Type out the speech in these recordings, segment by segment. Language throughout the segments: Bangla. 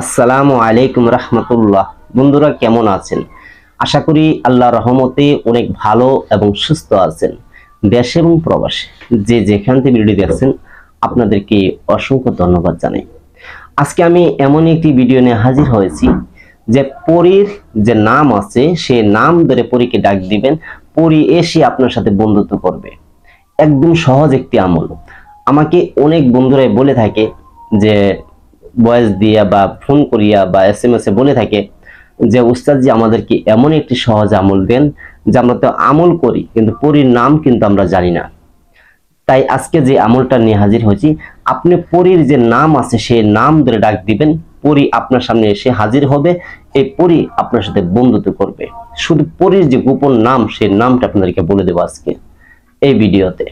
আসসালামু আলাইকুম রহমতুল্লাহ। বন্ধুরা কেমন আছেন? আশা করি আল্লাহর রহমতে অনেক ভালো এবং সুস্থ আছেন। দেশে এবং প্রবাসে যে যেখান থেকে ভিডিও দেখছেন আপনাদেরকে অসংখ্য ধন্যবাদ জানাই। আজকে আমি এমন একটি ভিডিও নিয়ে হাজির হয়েছি যে পরীর যে নাম আছে সে নাম ধরে পরীকে ডাক দিবেন, পরী এসে আপনার সাথে বন্ধুত্ব করবে। একদম সহজ একটি আমল। আমাকে অনেক বন্ধুরাই বলে থাকে যে ভয়েস দিয়া বা ফোন করিয়া বা SMS এ বলে থাকে যে উস্তাদজি আমাদেরকে এমন একটি সহজ আমল দেন যে আমরা তো আমল করি কিন্তু পরীর নাম কিন্তু আমরা জানি না। তাই আজকে যে আমলটা নিয়ে হাজির হয়েছি, আপনি পরীর যে নাম আছে সেই নাম ধরে ডাক দিবেন, পরী আপনার সামনে এসে হাজির হবে। এই পরী আপনার সাথে বন্ধুত্ব করবে। শুধু পরীর যে গোপন নাম সেই নামটা আপনাদেরকে বলে দেবো আজকে এই ভিডিওতে।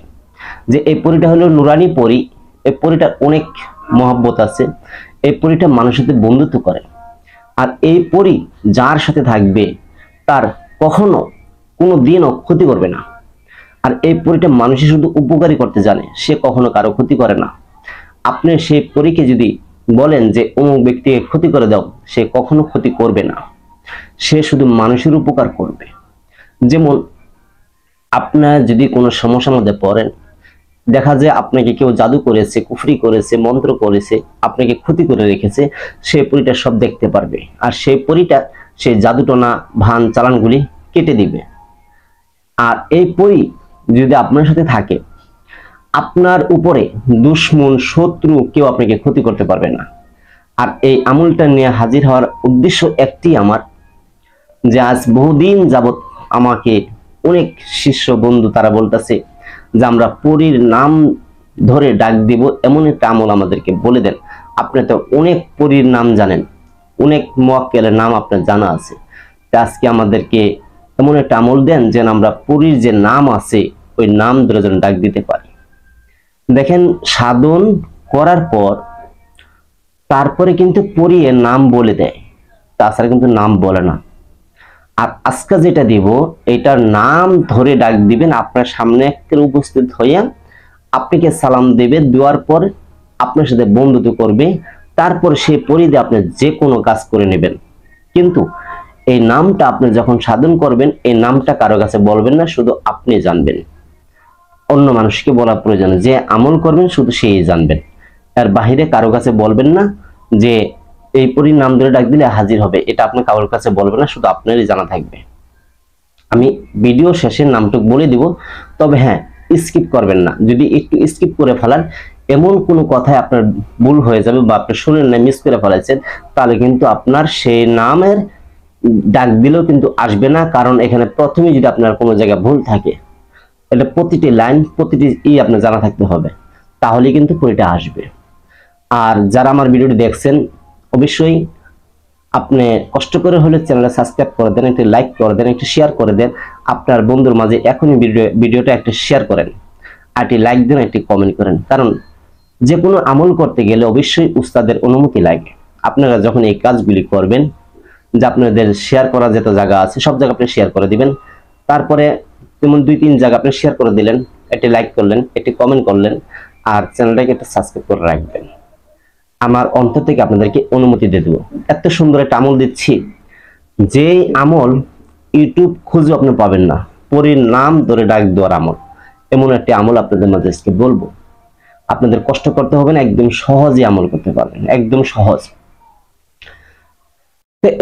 যে এই পরীটা হলো নুরানি পরী। এই পরীটার অনেক মহব্বত আছে। এই পরীটা মানুষের সাথে বন্ধুত্ব করে। আর এই পরী যার সাথে থাকবে তার কখনো কোনো দিনও ক্ষতি করবে না। আর এই পরীটা মানুষের শুধু উপকারী করতে জানে, সে কখনো কারো ক্ষতি করে না। আপনি সেই পরীকে যদি বলেন যে অমুক ব্যক্তিকে ক্ষতি করে দাও, সে কখনো ক্ষতি করবে না। সে শুধু মানুষের উপকার করবে। যেমন আপনার যদি কোনো সমস্যার মধ্যে পড়েন, দেখা যায় আপনাকে কেউ জাদু করেছে, কুফরি করেছে, মন্ত্র করেছে, আপনাকে ক্ষতি করে রেখেছে, সেই পরীটা সব দেখতে পারবে। আর সেই পরীটা সেই জাদুটনা ভান চালানগুলি কেটে দিবে। আর এই পরী যদি আপনার সাথে থাকে, আপনার উপরে দুশ্মন শত্রু কেউ আপনাকে ক্ষতি করতে পারবে না। আর এই আমলটা নিয়ে হাজির হওয়ার উদ্দেশ্য একটি আমার, যে আজ বহুদিন যাবত আমাকে অনেক শিষ্য বন্ধু তারা বলতেছে যে আমরা পরীর নাম ধরে ডাক দিব, এমন একটা আমল আমাদেরকে বলে দেন। আপনি তো অনেক পরীর নাম জানেন, অনেক মুয়াক্কেলের নাম আপনার জানা আছে। তা আজকে আমাদেরকে এমন একটা আমল দেন যেন আমরা পরীর যে নাম আছে ওই নাম ধরে যেন ডাক দিতে পারি। দেখেন, সাধন করার পর তারপরে কিন্তু পরী এর নাম বলে দেয়, তাছাড়া কিন্তু নাম বলে না। আর আজকে যেটা দিব এটার নাম ধরে ডাক দিবেন, আপনার সামনে একটা উপস্থিত হইয়া আপনাকে সালাম দেবে, দেওয়ার পর আপনার সাথে বন্ধুত্ব করবে। তারপর সে পরিধে আপনি যে কোনো কাজ করে নেবেন। কিন্তু এই নামটা আপনি যখন সাধন করবেন, এই নামটা কারো কাছে বলবেন না, শুধু আপনি জানবেন। অন্য মানুষকে বলা প্রয়োজন, যে আমল করবেন শুধু সেই জানবেন। এর বাহিরে কারো কাছে বলবেন না যে এই পরীর নাম ধরে ডাক দিলে হাজির হবে, এটা আপনি কারোর কাছে বলবেন না, শুধু আপনারই জানা থাকবে। আমি ভিডিও শেষের নামটুকু বলে দিব, তবে হ্যাঁ, স্কিপ করবেন না। যদি একটু স্কিপ করে ফেলান, এমন কোনো কথায় আপনার ভুল হয়ে যাবে বা আপনি শুনেন না, মিস করে ফেলাইছেন, তাহলে কিন্তু আপনার সেই নামের ডাক দিলেও কিন্তু আসবে না। কারণ এখানে প্রথমে যদি আপনার কোনো জায়গায় ভুল থাকে, এটা প্রতিটি লাইন প্রতিটি আপনার জানা থাকতে হবে, তাহলে কিন্তু পরীটা আসবে। আর যারা আমার ভিডিওটি দেখছেন, অবশ্যই আপনি কষ্ট করে হলে চ্যানেলটা সাবস্ক্রাইব করে দেন, একটি লাইক করে দেন, একটি শেয়ার করে দেন। আপনার বন্ধুর মাঝে এখনই ভিডিওটা একটা শেয়ার করেন, আর একটি লাইক দেন, একটি কমেন্ট করেন। কারণ যে কোনো আমল করতে গেলে অবশ্যই উস্তাদের অনুমতি লাগে। আপনারা যখন এই কাজগুলি করবেন, যে আপনাদের শেয়ার করার যত জায়গা আছে সব জায়গা আপনি শেয়ার করে দিবেন। তারপরে যেমন 2-3 জায়গা আপনি শেয়ার করে দিলেন, একটি লাইক করলেন, একটি কমেন্ট করলেন, আর চ্যানেলটাকে একটা সাবস্ক্রাইব করে রাখবেন। আমার অন্তর থেকে আপনাদেরকে অনুমতি দিয়ে দেবো। এত সুন্দর একটা আমল দিচ্ছি, যে আমল ইউটিউব খুঁজে আপনি পাবেন না। পরীর নাম ধরে ডাক দেওয়ার আমল, এমন একটা আমল আপনাদের মাঝে আজকে বলবো। আপনাদের কষ্ট করতে হবে না, একদম সহজে আমল করতে পারবেন, একদম সহজ।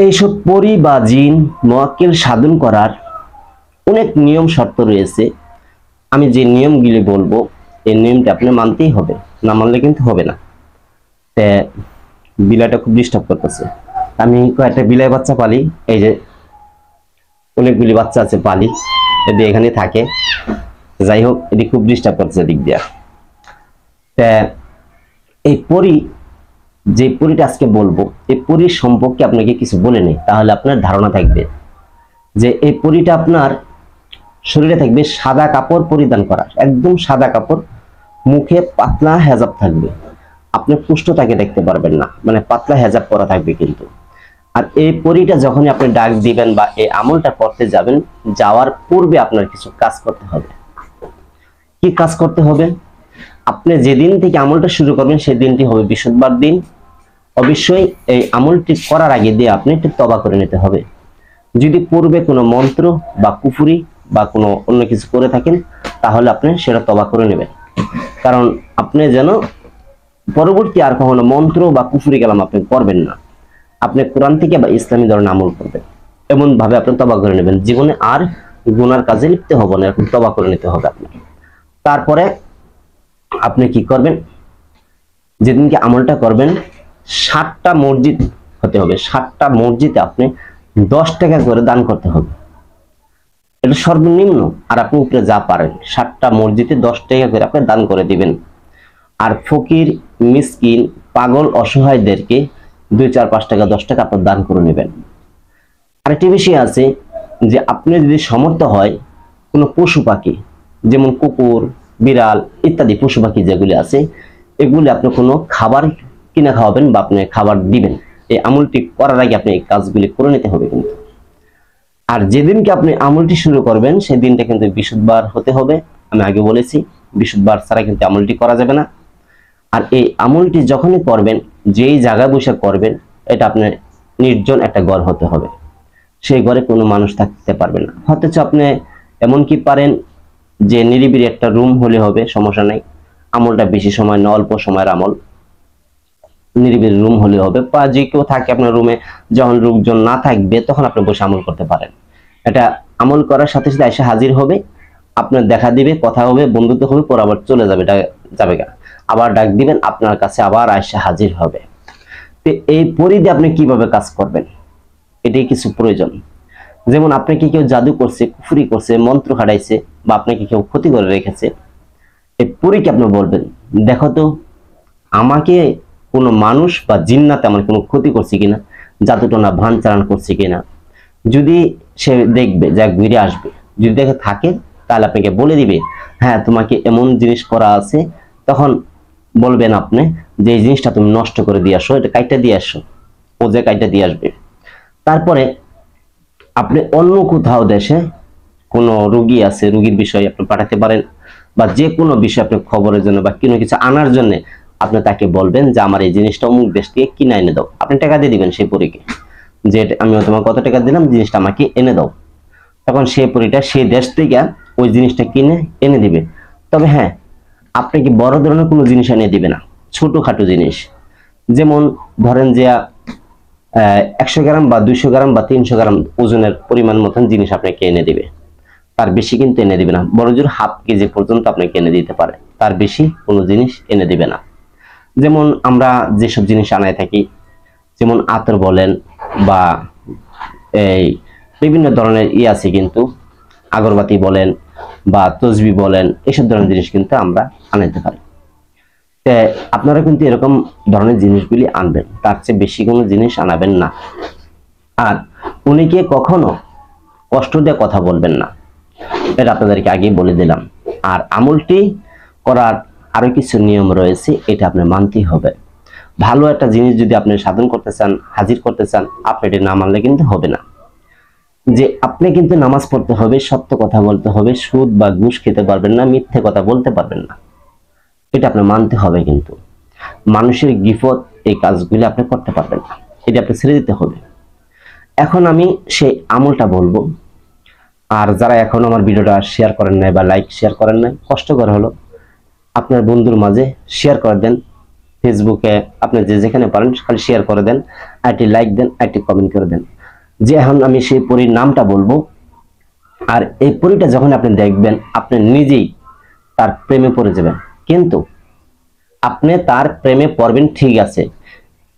এইসব পরী বা জিন মুয়াক্কিল সাধন করার অনেক নিয়ম শর্ত রয়েছে। আমি যে নিয়মগুলি বলবো এই নিয়মটা আপনি মানতেই হবে, না মানলে কিন্তু হবে না। বিলাইটা খুব ডিস্টার্ব করতেছে। আমি কয়েকটা বিলাই বাচ্চা পালি, এই যে অনেকগুলি বাচ্চা আছে পালি, এটি এখানে থাকে। যাই হোক, এটি খুব ডিস্টার্ব করতেছে দিক দিয়া। এই পরী, যে পরীটা আজকে বলবো, এই পরীর সম্পর্কে আপনাকে কিছু বলে নেই, তাহলে আপনার ধারণা থাকবে যে এই পরীটা আপনার শরীরে থাকবে সাদা কাপড় পরিধান করা, একদম সাদা কাপড়, মুখে পাতলা হেজাব থাকবে। আপনি পুষ্টতাকে দেখতে পারবেন না, মানে পাতলা হেজাব পরা থাকবে কিন্তু। আর এই পরীটা যখনই আপনি ডাক দিবেন বা এই আমলটা করতে যাবেন, যাওয়ার পূর্বে আপনার কিছু কাজ করতে হবে। কি কাজ করতে হবে? আপনি যেদিন থেকে আমলটা শুরু করবেন সেই দিনটি হবে বৃহস্পতিবার দিন। অবশ্যই এই আমলটি করার আগে দিয়ে আপনি একটু তওবা করে নিতে হবে। যদি পূর্বে কোনো মন্ত্র বা কুফরি বা কোনো অন্য কিছু করে থাকেন তাহলে আপনি সেটা তওবা করে নেবেন, কারণ আপনি যেন পরবর্তী আর কখনো মন্ত্র বা কুফরি কালাম আপনি করবেন না। আপনি কোরআন থেকে বা ইসলামী ধরনের আমল করবেন, এমন ভাবে আপনি তওবা করে নেবেন, জীবনে আর গুনার কাজে লিপ্ত হব না, এরকম তওবা করে নিতে হবে আপনাকে। তারপরে আপনি কি করবেন, যেদিনকে আমলটা করবেন 7টা মসজিদ হতে হবে, 7টা মসজিদে আপনি 10 টাকা করে দান করতে হবে, এটা সর্বনিম্ন। আর আপনি উপরে যা পারেন 7টা মসজিদে 10 টাকা করে আপনি দান করে দিবেন। আর ফকির, মিসকিন, পাগল, অসহায়দেরকে 2, 4, 5 টাকা 10 টাকা আপনি দান করে নেবেন। আরেকটি বিষয় আছে যে আপনি যদি সমর্থ হয় কোনো পশু পাখি যেমন কুকুর, বিড়াল ইত্যাদি পশু পাখি যেগুলি আছে এগুলি আপনি কোনো খাবার কিনে খাওয়াবেন বা আপনি খাবার দিবেন। এই আমলটি করার আগে আপনি এই কাজগুলি করে নিতে হবে কিন্তু। আর যেদিনকে আপনি আমলটি শুরু করবেন সেদিনটা কিন্তু বৃহস্পতিবার হতে হবে। আমি আগে বলেছি বৃহস্পতিবার ছাড়া কিন্তু আমলটি করা যাবে না। আর এই আমলটি যখনই করবেন, যেই জায়গায় বসে করবেন, এটা আপনার নির্জন একটা ঘর হতে হবে, সেই ঘরে কোনো মানুষ থাকতে পারবে না। অথচ আপনি এমন কি পারেন যে নিরিবিলি একটা রুম হলে হবে, সমস্যা নাই। আমলটা বেশি সময় না, অল্প সময়ের আমল, নিরিবিলি রুম হলে হবে। বা যে কেউ থাকে আপনার রুমে, যখন লোকজন না থাকবে তখন আপনি বসে আমল করতে পারেন। এটা আমল করার সাথে সাথে এসে হাজির হবে, আপনার দেখা দিবে, কথা হবে, বন্ধুত্ব হবে, পর আবার চলে যাবে, যাবে গা, আবার ডাক দিবেন, আপনার কাছে আবার এসে হাজির হবে। তো এই পরিধি আপনি কিভাবে কাজ করবেন এটাই কিছু প্রয়োজন। যেমন আপনাকে কেউ জাদু করছে, কুফরি করছে, মন্ত্র খাটাইছে বা আপনাকে কেউ ক্ষতি করে রেখেছে, এই পরীকে আপনি বলবেন, দেখো তো আমাকে কোনো মানুষ বা জিন্নাতে আমার কোনো ক্ষতি করছে কিনা, জাদুটনা ভান চালান করছে কিনা। যদি সে দেখবে, যা ঘুরে আসবে, যদি দেখে থাকে তাহলে আপনাকে বলে দিবে হ্যাঁ তোমাকে এমন জিনিস করা আছে। তখন বলবেন আপনি যে এই জিনিসটা তুমি নষ্ট করে দিয়ে আসো, এটা কাইটা দিয়ে আসো, ও যে কাইটা দিয়ে আসবে। তারপরে আপনি অন্য কোথাও দেশে কোনো রোগী আছে, রোগীর বিষয়ে আপনি পাঠাতে পারেন, বা যে কোনো বিষয় আপনি খবরের জন্য বা কোনো কিছু আনার জন্য আপনি তাকে বলবেন যে আমার এই জিনিসটা অমুক দেশ থেকে কিনে এনে দাও। আপনি টাকা দিয়ে দিবেন সেই পরীকে, যে আমি তোমাকে কত টাকা দিলাম, জিনিসটা আমাকে এনে দাও। তখন সেই পরীটা সেই দেশ থেকে ওই জিনিসটা কিনে এনে দিবে। তবে হ্যাঁ, আপনি কি বড় ধরনের কোনো জিনিস এনে দিবে না, ছোটখাটো জিনিস, যেমন ধরেন যে 100 গ্রাম বা 200 গ্রাম বা 300 গ্রাম ওজনের পরিমাণ মতন জিনিস আপনাকে এনে দিবে। তার বেশি কিন্তু এনে দিবে না, বড় জোর হাফ কেজি পর্যন্ত আপনাকে এনে দিতে পারে, তার বেশি কোনো জিনিস এনে দিবে না। যেমন আমরা যেসব জিনিস আনায় থাকি, যেমন আতর বলেন বা এই বিভিন্ন ধরনের আছে কিন্তু, আগরবাতি বলেন বা তসবি বলেন, এসব ধরনের জিনিস কিন্তু আমরা আনাইতে পারি। আপনারা কিন্তু এরকম ধরনের জিনিসগুলি আনবেন, তার চেয়ে বেশি কোনো জিনিস আনাবেন না। আর উনিকে কখনো কষ্ট দিয়ে কথা বলবেন না, এটা আপনাদেরকে আগেই বলে দিলাম। আর আমলটি করার আরো কিছু নিয়ম রয়েছে, এটা আপনি মানতেই হবে। ভালো একটা জিনিস যদি আপনি সাধন করতে চান, হাজির করতে চান, আপনি এটা না মানলে কিন্তু হবে না। যে আপনি কিন্তু নামাজ পড়তে হবে, সত্য কথা বলতে হবে, সুদ বা ঘুষ খেতে পারবেন না, মিথ্যে কথা বলতে পারবেন না, এটা আপনি মানতে হবে। কিন্তু মানুষের গিফট এই কাজগুলি আপনি করতে পারবেন না, এটা আপনি ছেড়ে দিতে হবে। এখন আমি সেই আমলটা বলবো। আর যারা এখন আমার ভিডিওটা শেয়ার করেন নাই বা লাইক শেয়ার করেন নাই, কষ্ট করে হলো আপনার বন্ধুর মাঝে শেয়ার করে দেন। ফেসবুকে আপনি যেখানে পারেন খালি শেয়ার করে দেন, আইটি লাইক দেন, আইটি কমেন্ট করে দেন। যে এখন আমি সেই পরীর নামটা বলবো, আর এই পরীটা যখন আপনি দেখবেন আপনি নিজেই তার প্রেমে পড়ে যাবেন। কিন্তু আপনি তার প্রেমে পড়বেন ঠিক আছে,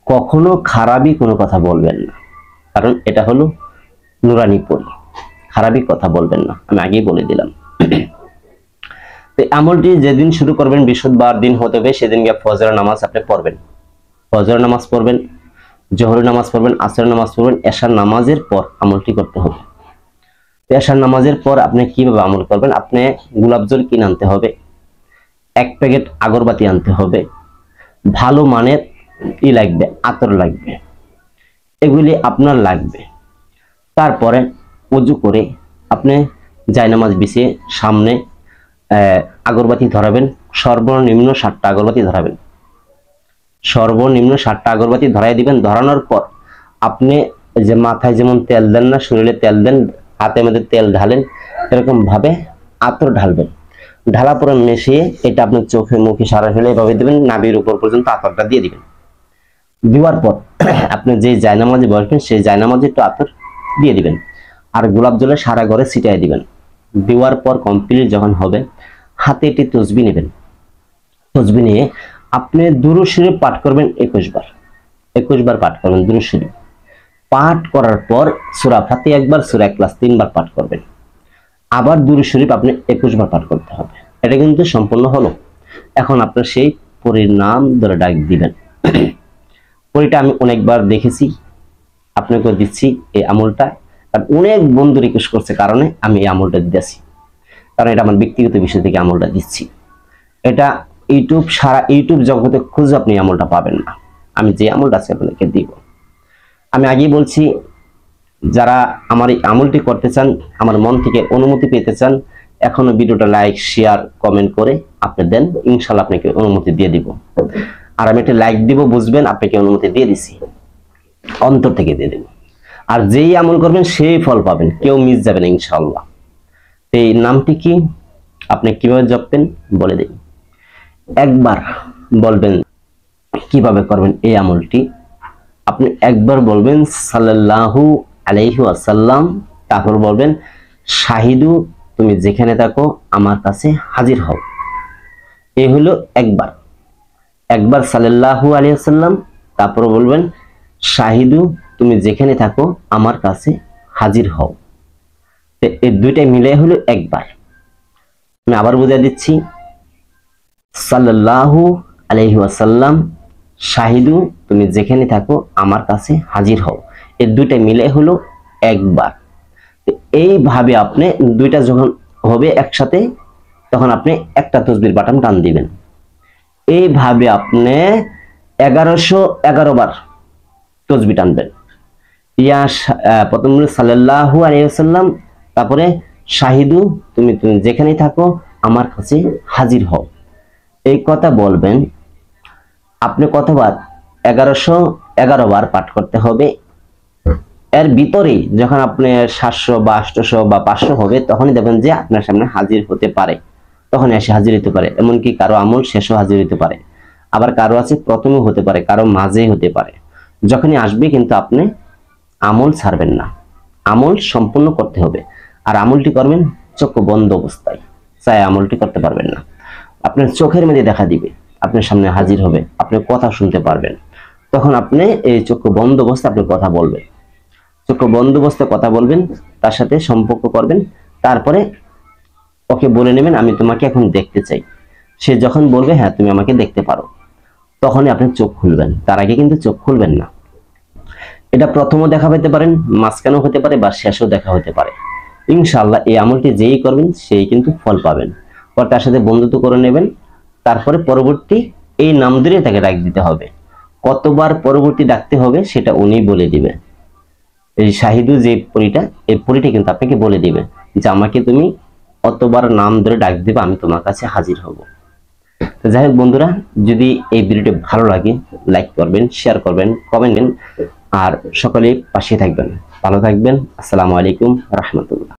কখনো খারাপই কোনো কথা বলবেন না, কারণ এটা হলো নুরানি পরী, খারাপই কথা বলবেন না, আমি আগেই বলে দিলাম। তো আমলটি যেদিন শুরু করবেন বৃহস্পতিবার দিন হতে হবে, সেদিনকে ফজর নামাজ আপনি পড়বেন, ফজর নামাজ পড়বেন, জোহর নামাজ পড়বেন, আসর নামাজ পড়বেন, এশার নামাজের পর আমলটি করতে হবে। এশার নামাজের পর আপনি কিভাবে আমল করবেন, আপনি গোলাপ জল কিনে আনতে হবে, 1 প্যাকেট আগরবাতি আনতে হবে, ভালো মানের লাগবে, আতর লাগবে, এগুলি আপনার লাগবে। তারপরে উজু করে আপনি জায়নামাজ বিছিয়ে সামনে আগরবাতি ধরাবেন, সর্বনিম্ন 7টা আগরবাতি ধরাবেন। সর্বনিম্ন 7টা আগরবাতি ধরাই দিবেন। ধরানোর পর আপনি যে মাথায় যেমন তেল দেন না, শরীরে তেল দেন, হাতের মধ্যে তেল ঢালেন, এরকম ভাবে আতর ঢালবেন। ঢালা পরে মিশিয়ে এটা আপনার চোখে মুখে সারা ফেলে এভাবে দিবেন, নাভির উপর পর্যন্ত আতরটা দিয়ে দিবেন। দেওয়ার পর আপনি যে জায়নামাজে বসবেন সেই জায়নামাজে একটু আতর দিয়ে দিবেন, আর গোলাপ জলে সারা ঘরে ছিটিয়ে দিবেন। দেওয়ার পর কমপ্লিট যখন হবে, হাতে একটি তসবি নেবেন। তসবি নিয়ে আপনি দুরূদ শরীফ পাঠ করবেন 21 বার। 21 বার পাঠ করবেন দুরূদ শরীফ। পাঠ করার পর সূরা ফাতিহা একবার, সূরা ইখলাস 3 বার পাঠ করবেন। আবার দুরূদ শরীফ আপনি 21 বার পাঠ করতে হবে। এটা কিন্তু সম্পূর্ণ হলো। এখন আপনার সেই পরীর নাম ধরে ডাক দিবেন। পরীটা আমি অনেকবার দেখেছি, আপনাকে দিচ্ছি এই আমলটা। আর অনেক বন্ধু রিকোয়েস্ট করছে কারণে আমি এই আমলটা দিচ্ছি, কারণ এটা আমার ব্যক্তিগত বিষয় থেকে আমলটা দিচ্ছি। এটা সারা ইউটিউব জগতে খুঁজে আপনি আমলটা পাবেন না। আমি যে আমলটা আছে আপনাদেরকে দিব। আমি আগেই বলছি, যারা আমার এই আমলটি করতে চান, আমার মন থেকে অনুমতি পেতে চান, এখনো ভিডিওটা লাইক শেয়ার কমেন্ট করে আপনি দেন, ইনশাল্লাহ আপনাকে অনুমতি দিয়ে দিব। আর আমি একটা লাইক দিব, বুঝবেন আপনাকে অনুমতি দিয়ে দিছি, অন্তর থেকে দিয়ে দেব। আর যেই আমল করবেন সেই ফল পাবেন, কেউ মিস যাবে না ইনশাল্লাহ। এই নামটি কি, আপনি কিভাবে জপবেন বলে দিন। একবার বলবেন কিভাবে করবেন এই আমলটি। আপনি একবার বলবেন সাল্লাল্লাহু আলাইহি ওয়াসাল্লাম, তারপর বলবেন শাহিদু তুমি যেখানে থাকো আমার কাছে হাজির হও। এই হলো একবার। একবার সাল্লাল্লাহু আলাইহি ওয়াসাল্লাম, তারপর বলবেন শাহিদু তুমি যেখানে থাকো আমার কাছে হাজির হও। এই দুইটাই মিলে হলো একবার। আমি আবার বুঝিয়ে দিচ্ছি, সাল্লাল্লাহু আলাইহি ওয়াসাল্লাম শাহিদু তুমি যেখানে থাকো আমার কাছে হাজির হও। এই দুইটা মিলে হলো একবার। এইভাবে আপনি দুইটা যখন হবে একসাথে, তখন আপনি একটা তাসবির বাটন টান দিবেন। এইভাবে আপনি 1111 বার তাসবিহ টানবেন। প্রথম সাল্লাল্লাহু আলাইহি ওয়াসাল্লাম, তারপরে শাহিদু তুমি যেখানে থাকো আমার কাছে হাজির হও। এই কথা বলবেন। আপনি কতবার? 1111 বার পাঠ করতে হবে। এর ভিতরে যখন আপনি 700 বা 800 বা 500 হবে, তখনই দেখবেন যে আপনার সামনে হাজির হতে পারে, তখন এসে হাজির হতে পারে। এমনকি কারো আমল শেষও হাজির হতে পারে, আবার কারো আছে প্রথমে হতে পারে, কারো মাঝে হতে পারে। যখনই আসবে কিন্তু আপনি আমল ছাড়বেন না, আমল সম্পূর্ণ করতে হবে। আর আমলটি করবেন চক্ষু বন্ধ অবস্থায়, চাই আমলটি করতে পারবেন না। আপনার চোখের মধ্যে দেখা দিবে, আপনার সামনে হাজির হবে, আপনি কথা শুনতে পারবেন। তখন আপনি এই চক্ষু বন্ধ অবস্থায় আপনি কথা বলবেন, চক্ষু বন্ধ অবস্থায় কথা বলবেন, তার সাথে সম্পর্ক করবেন। তারপরে ওকে বলে নেবেন আমি তোমাকে এখন দেখতে চাই। সে যখন বলবে হ্যাঁ তুমি আমাকে দেখতে পারো, তখনই আপনি চোখ খুলবেন। তার আগে কিন্তু চোখ খুলবেন না। এটা প্রথমও দেখা পেতে পারেন, মাঝখানেও হতে পারে, বা শেষও দেখা হতে পারে। ইনশাআল্লাহ এই আমলটি যেই করবেন সেই কিন্তু ফল পাবেন। পর তার সাথে বন্ধুত্ব করে নেবেন। তারপরে পরবর্তী এই নাম ধরে তাকে ডাক দিতে হবে। কতবার পরবর্তী ডাকতে হবে সেটা উনি বলে দিবে। এই শাহিদু যে পরীটা, এই পরীটা কিন্তু আপনাকে বলে দিবে যে আমাকে তুমি অতবার নাম ধরে ডাক দিবে, আমি তোমার কাছে হাজির হব। তো যাই হোক বন্ধুরা, যদি এই ভিডিওটি ভালো লাগে লাইক করবেন, শেয়ার করবেন, কমেন্ট করবেন, আর সকলেই পাশে থাকবেন। ভালো থাকবেন। আসসালামু আলাইকুম রাহমাতুল্লাহ।